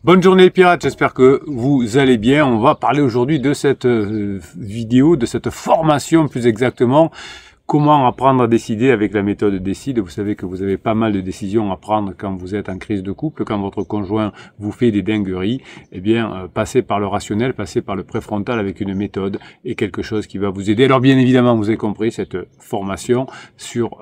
Bonne journée les pirates, j'espère que vous allez bien. On va parler aujourd'hui de cette vidéo, de cette formation plus exactement. Comment apprendre à décider avec la méthode Décide. Vous savez que vous avez pas mal de décisions à prendre quand vous êtes en crise de couple, quand votre conjoint vous fait des dingueries. Eh bien, passez par le rationnel, passez par le préfrontal avec une méthode et quelque chose qui va vous aider. Alors bien évidemment, vous avez compris cette formation sur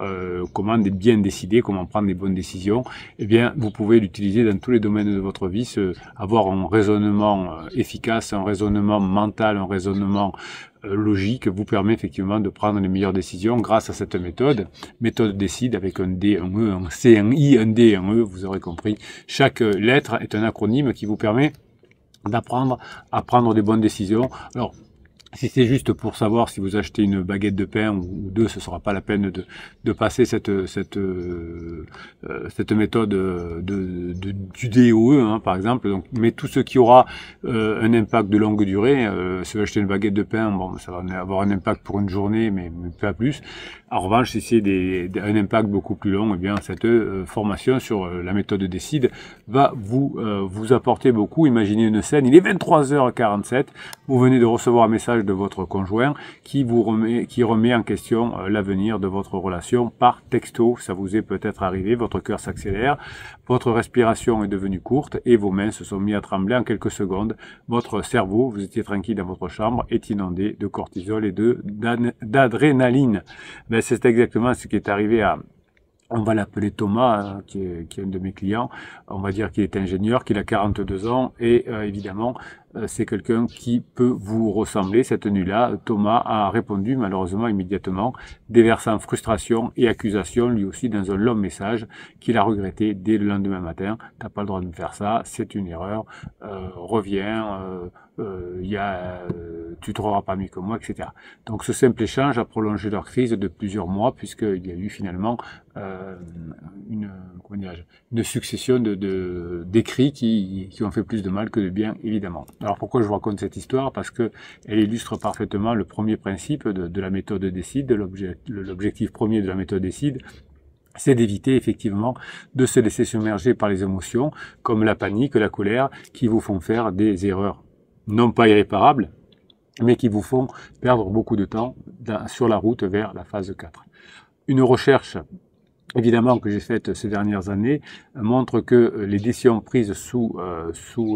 comment bien décider, comment prendre les bonnes décisions. Eh bien, vous pouvez l'utiliser dans tous les domaines de votre vie, avoir un raisonnement efficace, un raisonnement mental, un raisonnement logique vous permet effectivement de prendre les meilleures décisions grâce à cette méthode Décide avec un D, un E, un C, un I, un D, un E, vous aurez compris. Chaque lettre est un acronyme qui vous permet d'apprendre à prendre des bonnes décisions. Alors, si c'est juste pour savoir si vous achetez une baguette de pain ou deux, ce sera pas la peine de passer cette méthode du DOE, hein, par exemple. Donc, mais tout ce qui aura un impact de longue durée, si vous achetez une baguette de pain, bon, ça va avoir un impact pour une journée, mais pas plus. En revanche, si c'est un impact beaucoup plus long, eh bien cette formation sur la méthode Décide va vous apporter beaucoup. Imaginez une scène, il est 23h47, vous venez de recevoir un message de votre conjoint qui remet en question l'avenir de votre relation par texto. Ça vous est peut-être arrivé, votre cœur s'accélère, votre respiration est devenue courte et vos mains se sont mis à trembler en quelques secondes. Votre cerveau, vous étiez tranquille dans votre chambre, est inondé de cortisol et d'adrénaline. Ben, c'est exactement ce qui est arrivé on va l'appeler Thomas, hein, qui est un de mes clients. On va dire qu'il est ingénieur, qu'il a 42 ans et évidemment, c'est quelqu'un qui peut vous ressembler. Cette nuit-là, Thomas a répondu malheureusement immédiatement, déversant frustration et accusation, lui aussi dans un long message qu'il a regretté dès le lendemain matin. T'as pas le droit de me faire ça, c'est une erreur, reviens, tu trouveras pas mieux que moi, etc. Donc ce simple échange a prolongé leur crise de plusieurs mois puisqu'il y a eu finalement une succession d'écrits qui ont fait plus de mal que de bien, évidemment. Alors pourquoi je vous raconte cette histoire? Parce que elle illustre parfaitement le premier principe de la méthode Décide, l'objectif premier de la méthode Décide, c'est d'éviter effectivement de se laisser submerger par les émotions, comme la panique, la colère, qui vous font faire des erreurs non pas irréparables, mais qui vous font perdre beaucoup de temps sur la route vers la phase 4. Une recherche évidemment que j'ai faite ces dernières années montre que les décisions prises sous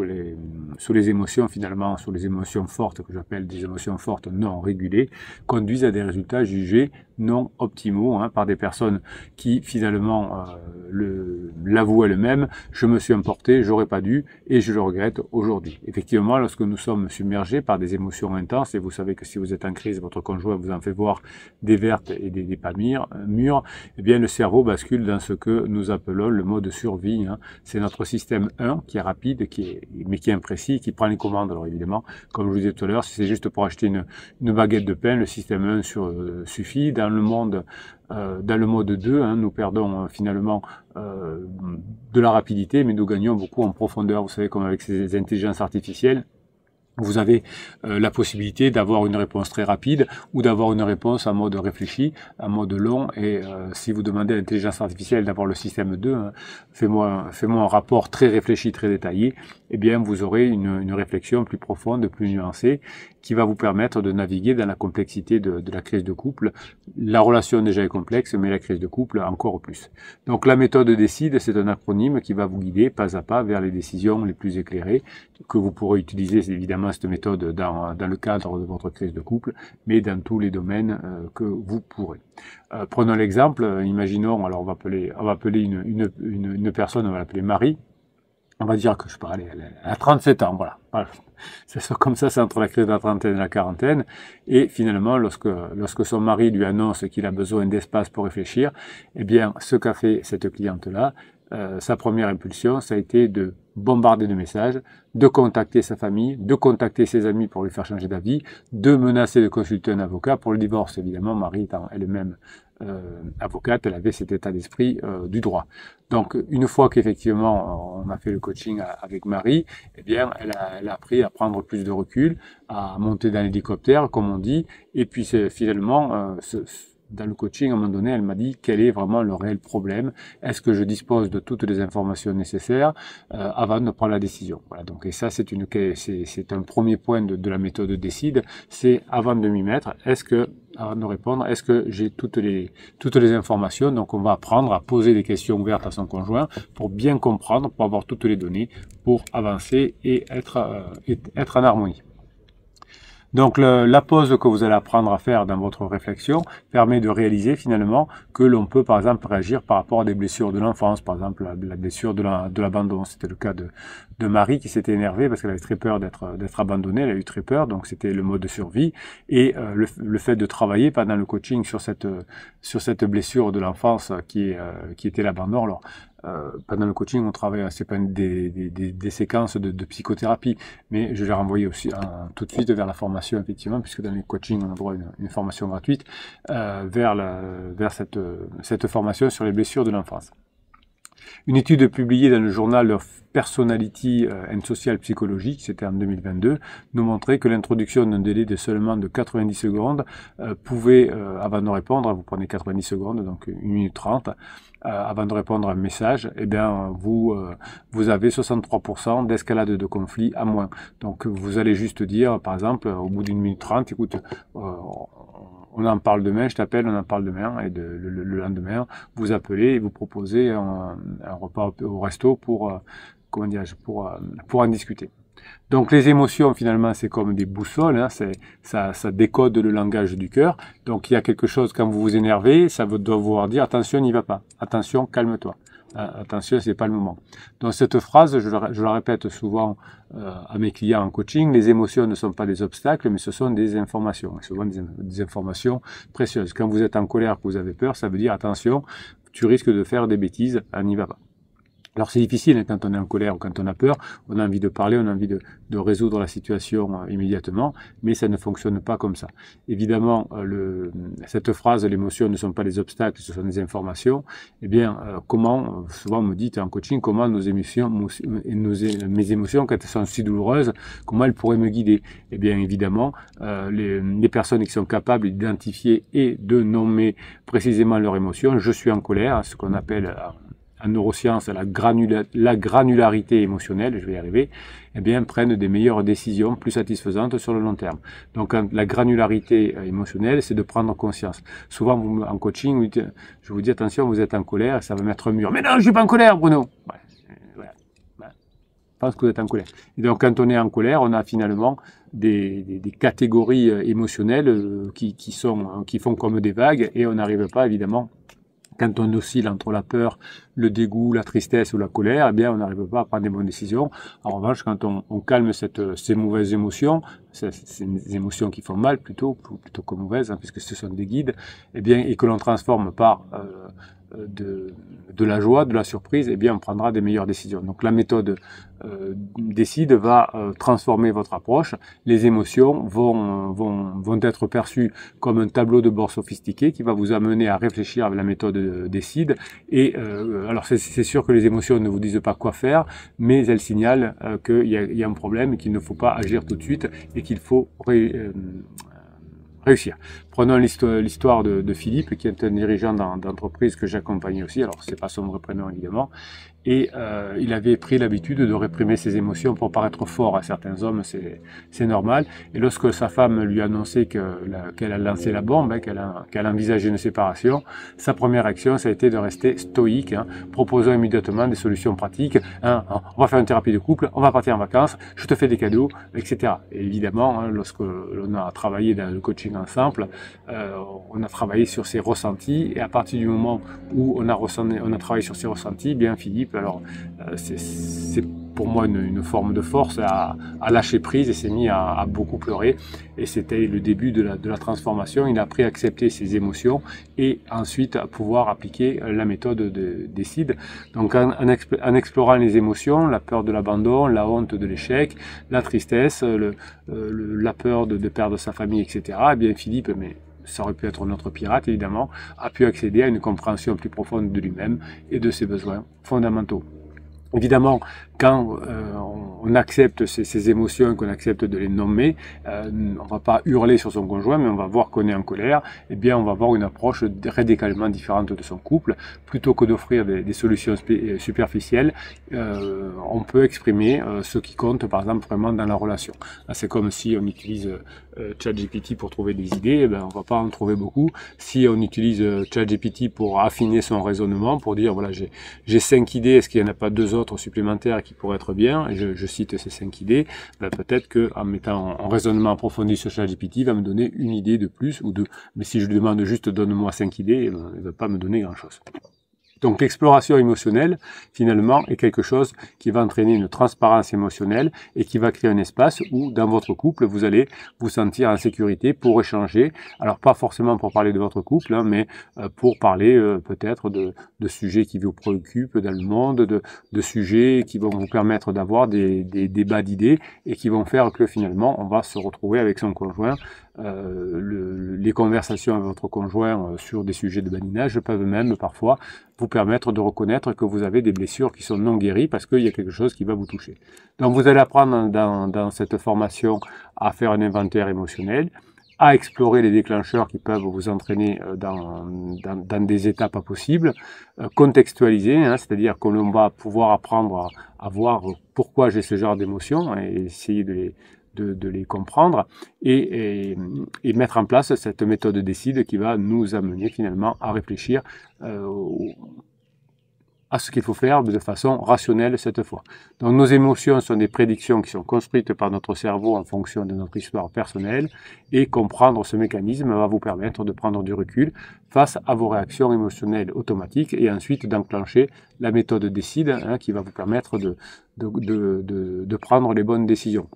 les émotions, finalement, sous les émotions fortes, que j'appelle des émotions fortes non régulées, conduisent à des résultats jugés non optimaux, hein, par des personnes qui finalement l'avouent elles-mêmes. Je me suis emporté, j'aurais pas dû et je le regrette aujourd'hui. Effectivement, lorsque nous sommes submergés par des émotions intenses, et vous savez que si vous êtes en crise, votre conjoint vous en fait voir des vertes et des pas mûres, eh bien le cerveau bascule dans ce que nous appelons le mode survie, hein. C'est notre système 1 qui est rapide, mais qui est imprécis, qui prend les commandes. Alors évidemment, comme je vous disais tout à l'heure, si c'est juste pour acheter une baguette de pain, le système 1 suffit. Dans le mode 2, hein, nous perdons finalement de la rapidité, mais nous gagnons beaucoup en profondeur. Vous savez, comme avec ces intelligences artificielles, vous avez la possibilité d'avoir une réponse très rapide ou d'avoir une réponse en mode réfléchi, en mode long. Et si vous demandez à l'intelligence artificielle d'avoir le système 2, hein, fais-moi un rapport très réfléchi, très détaillé, eh bien vous aurez une réflexion plus profonde, plus nuancée, qui va vous permettre de naviguer dans la complexité de la crise de couple. La relation déjà est complexe, mais la crise de couple encore plus. Donc la méthode Décide, c'est un acronyme qui va vous guider pas à pas vers les décisions les plus éclairées, que vous pourrez utiliser évidemment cette méthode dans le cadre de votre crise de couple, mais dans tous les domaines que vous pourrez. Prenons l'exemple, imaginons, alors on va appeler une personne, on va l'appeler Marie. On va dire que je parlais, elle a 37 ans, voilà. C'est comme ça, c'est entre la crise de la trentaine et la quarantaine. Et finalement, lorsque son mari lui annonce qu'il a besoin d'espace pour réfléchir, eh bien, ce qu'a fait cette cliente-là, sa première impulsion, ça a été de bombarder de messages, de contacter sa famille, de contacter ses amis pour lui faire changer d'avis, de menacer de consulter un avocat pour le divorce. Évidemment, Marie étant elle-même avocate, elle avait cet état d'esprit du droit. Donc, une fois qu'effectivement on a fait le coaching avec Marie, eh bien, elle a appris à prendre plus de recul, à monter dans l'hélicoptère, comme on dit, et puis finalement dans le coaching, à un moment donné, elle m'a dit quel est vraiment le réel problème. Est-ce que je dispose de toutes les informations nécessaires avant de prendre la décision. Voilà. Donc, et ça, c'est un premier point de la méthode décide. C'est avant de m'y mettre. Avant de répondre, est-ce que j'ai toutes les informations? Donc, on va apprendre à poser des questions ouvertes à son conjoint pour bien comprendre, pour avoir toutes les données, pour avancer et être en harmonie. Donc la pause que vous allez apprendre à faire dans votre réflexion permet de réaliser finalement que l'on peut par exemple réagir par rapport à des blessures de l'enfance, par exemple la blessure de l'abandon. C'était le cas de Marie qui s'était énervée parce qu'elle avait très peur d'être abandonnée, elle a eu très peur, donc c'était le mode de survie. Et le fait de travailler pendant le coaching sur cette blessure de l'enfance qui était l'abandon. Alors, pendant le coaching, on travaille, c'est pas des séquences de psychothérapie, mais je l'ai renvoyé aussi tout de suite vers la formation, effectivement, puisque dans les coachings, on a droit à une formation gratuite, vers cette formation sur les blessures de l'enfance. Une étude publiée dans le journal of Personality and Social Psychology, c'était en 2022, nous montrait que l'introduction d'un délai de seulement de 90 secondes pouvait, avant de répondre, vous prenez 90 secondes, donc 1 minute 30, avant de répondre à un message, eh bien, vous avez 63% d'escalade de conflit à moins. Donc, vous allez juste dire, par exemple, au bout d'1 minute 30, écoute, on en parle demain, je t'appelle, on en parle demain, et le lendemain, vous appelez et vous proposez un repas au resto pour en discuter. Donc les émotions, finalement, c'est comme des boussoles, hein, ça décode le langage du cœur. Donc il y a quelque chose, quand vous vous énervez, ça doit vouloir dire, attention, n'y va pas, attention, calme-toi. Attention, c'est pas le moment. Donc cette phrase, je la répète souvent à mes clients en coaching, les émotions ne sont pas des obstacles, mais ce sont des informations, et souvent des informations précieuses. Quand vous êtes en colère, que vous avez peur, ça veut dire, attention, tu risques de faire des bêtises, n'y va pas. Alors c'est difficile hein, quand on est en colère ou quand on a peur, on a envie de parler, on a envie de résoudre la situation immédiatement, mais ça ne fonctionne pas comme ça. Évidemment, cette phrase, les émotions ne sont pas des obstacles, ce sont des informations, eh bien, souvent on me dit en coaching, comment mes émotions, quand elles sont si douloureuses, comment elles pourraient me guider? Eh bien, évidemment, les personnes qui sont capables d'identifier et de nommer précisément leurs émotions, je suis en colère, ce qu'on appelle en neurosciences la granularité émotionnelle, je vais y arriver, eh bien, prennent des meilleures décisions plus satisfaisantes sur le long terme. Donc, la granularité émotionnelle, c'est de prendre conscience. Souvent, en coaching, je vous dis, attention, vous êtes en colère, ça va mettre un mur. Mais non, je suis pas en colère, Bruno. Voilà. Je pense que vous êtes en colère. Et donc, quand on est en colère, on a finalement des catégories émotionnelles qui font comme des vagues et on n'arrive pas, évidemment, quand on oscille entre la peur, le dégoût, la tristesse ou la colère, eh bien, on n'arrive pas à prendre des bonnes décisions. En revanche, quand on calme ces mauvaises émotions, ces émotions qui font mal plutôt que mauvaises, hein, puisque ce sont des guides, eh bien, et que l'on transforme par de la joie, de la surprise, eh bien, on prendra des meilleures décisions. Donc, la méthode décide va transformer votre approche. Les émotions vont être perçues comme un tableau de bord sophistiqué qui va vous amener à réfléchir avec la méthode décide. Et alors, c'est sûr que les émotions ne vous disent pas quoi faire, mais elles signalent qu'il y a un problème et qu'il ne faut pas agir tout de suite et qu'il faut réussir. Prenons l'histoire de Philippe, qui est un dirigeant d'entreprise que j'accompagne aussi. Alors, c'est pas son vrai prénom, évidemment. Et il avait pris l'habitude de réprimer ses émotions pour paraître fort à certains hommes, c'est normal. Et lorsque sa femme lui a annoncé qu'elle a lancé la bombe, hein, qu'elle envisageait une séparation, sa première action, ça a été de rester stoïque, hein, proposant immédiatement des solutions pratiques. Hein, on va faire une thérapie de couple, on va partir en vacances, je te fais des cadeaux, etc. Et évidemment, hein, lorsque l'on a travaillé dans le coaching ensemble, on a travaillé sur ses ressentis. Et à partir du moment où on a travaillé sur ses ressentis, eh bien Philippe, alors c'est pour moi une forme de force à lâcher prise et s'est mis à beaucoup pleurer et c'était le début de la transformation. Il a appris à accepter ses émotions et ensuite à pouvoir appliquer la méthode décide. Donc en explorant les émotions, la peur de l'abandon, la honte de l'échec, la tristesse, la peur de perdre sa famille, etc. Eh bien Philippe, mais ça aurait pu être notre pirate évidemment, a pu accéder à une compréhension plus profonde de lui-même et de ses besoins fondamentaux. Évidemment, quand on accepte ces émotions, qu'on accepte de les nommer, on va pas hurler sur son conjoint, mais on va voir qu'on est en colère, eh bien on va avoir une approche radicalement différente de son couple. Plutôt que d'offrir des solutions superficielles, on peut exprimer ce qui compte, par exemple, vraiment dans la relation. C'est comme si on utilise ChatGPT pour trouver des idées, eh ben, on va pas en trouver beaucoup. Si on utilise ChatGPT pour affiner son raisonnement, pour dire voilà, j'ai 5 idées, est-ce qu'il n'y en a pas 2 autres supplémentaires qui pourraient être bien, et je cite ces 5 idées, ben, peut-être qu'en mettant en raisonnement approfondi sur ChatGPT, il va me donner une idée de plus ou deux. Mais si je lui demande juste donne-moi 5 idées, ben, il ne va pas me donner grand-chose. Donc l'exploration émotionnelle, finalement, est quelque chose qui va entraîner une transparence émotionnelle et qui va créer un espace où, dans votre couple, vous allez vous sentir en sécurité pour échanger. Alors, pas forcément pour parler de votre couple, hein, mais pour parler peut-être de sujets qui vous préoccupent dans le monde, de sujets qui vont vous permettre d'avoir des débats d'idées et qui vont faire que, finalement, on va se retrouver avec son conjoint. Les conversations avec votre conjoint sur des sujets de badinage peuvent même parfois vous permettre de reconnaître que vous avez des blessures qui sont non guéries parce qu'il y a quelque chose qui va vous toucher. Donc vous allez apprendre dans cette formation à faire un inventaire émotionnel, à explorer les déclencheurs qui peuvent vous entraîner dans des états pas possibles, contextualiser, hein, c'est-à-dire que l'on va pouvoir apprendre à voir pourquoi j'ai ce genre d'émotions et essayer de les comprendre et mettre en place cette méthode décide qui va nous amener finalement à réfléchir à ce qu'il faut faire de façon rationnelle cette fois. Donc nos émotions sont des prédictions qui sont construites par notre cerveau en fonction de notre histoire personnelle et comprendre ce mécanisme va vous permettre de prendre du recul face à vos réactions émotionnelles automatiques et ensuite d'enclencher la méthode décide hein, qui va vous permettre de prendre les bonnes décisions.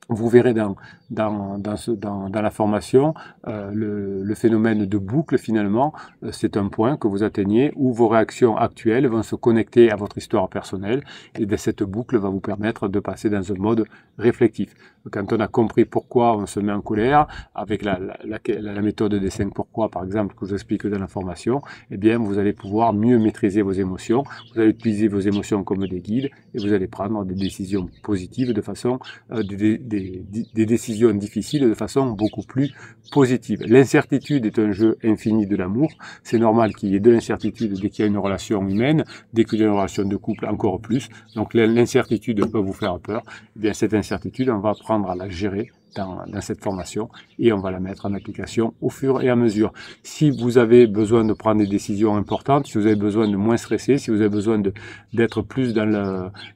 Vous verrez dans la formation le phénomène de boucle finalement, c'est un point que vous atteignez où vos réactions actuelles vont se connecter à votre histoire personnelle et cette boucle va vous permettre de passer dans un mode réflectif. Quand on a compris pourquoi on se met en colère, avec la méthode des 5 pourquoi par exemple que je vous explique dans la formation, eh bien vous allez pouvoir mieux maîtriser vos émotions, vous allez utiliser vos émotions comme des guides et vous allez prendre des décisions positives de façon des décisions difficiles de façon beaucoup plus positive. L'incertitude est un jeu infini de l'amour. C'est normal qu'il y ait de l'incertitude dès qu'il y a une relation humaine, dès qu'il y a une relation de couple encore plus. Donc l'incertitude peut vous faire peur. Eh bien cette incertitude, on va apprendre à la gérer dans cette formation et on va la mettre en application au fur et à mesure. Si vous avez besoin de prendre des décisions importantes, si vous avez besoin de moins stresser, si vous avez besoin d'être plus dans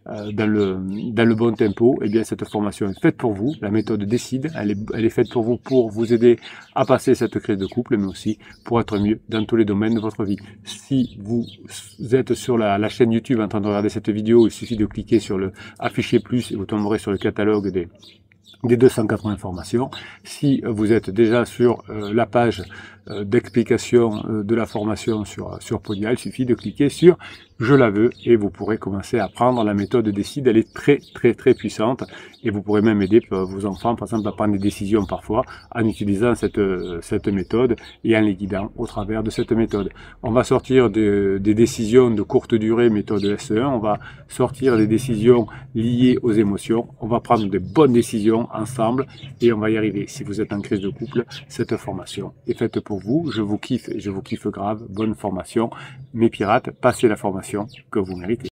le bon tempo, eh bien cette formation est faite pour vous. La méthode décide, elle est faite pour vous aider à passer cette crise de couple, mais aussi pour être mieux dans tous les domaines de votre vie. Si vous êtes sur la chaîne YouTube en train de regarder cette vidéo, il suffit de cliquer sur le afficher plus et vous tomberez sur le catalogue des 280 formations. Si vous êtes déjà sur la page d'explication de la formation sur Podia, il suffit de cliquer sur je la veux et vous pourrez commencer à apprendre la méthode décide. Elle est très puissante et vous pourrez même aider vos enfants par exemple à prendre des décisions parfois en utilisant cette méthode et en les guidant au travers de cette méthode. On va sortir des décisions de courte durée, méthode SE1, on va sortir des décisions liées aux émotions, on va prendre des bonnes décisions ensemble et on va y arriver. Si vous êtes en crise de couple, cette formation est faite pour vous. Je vous kiffe et je vous kiffe grave. Bonne formation. Mes pirates, passez la formation que vous méritez.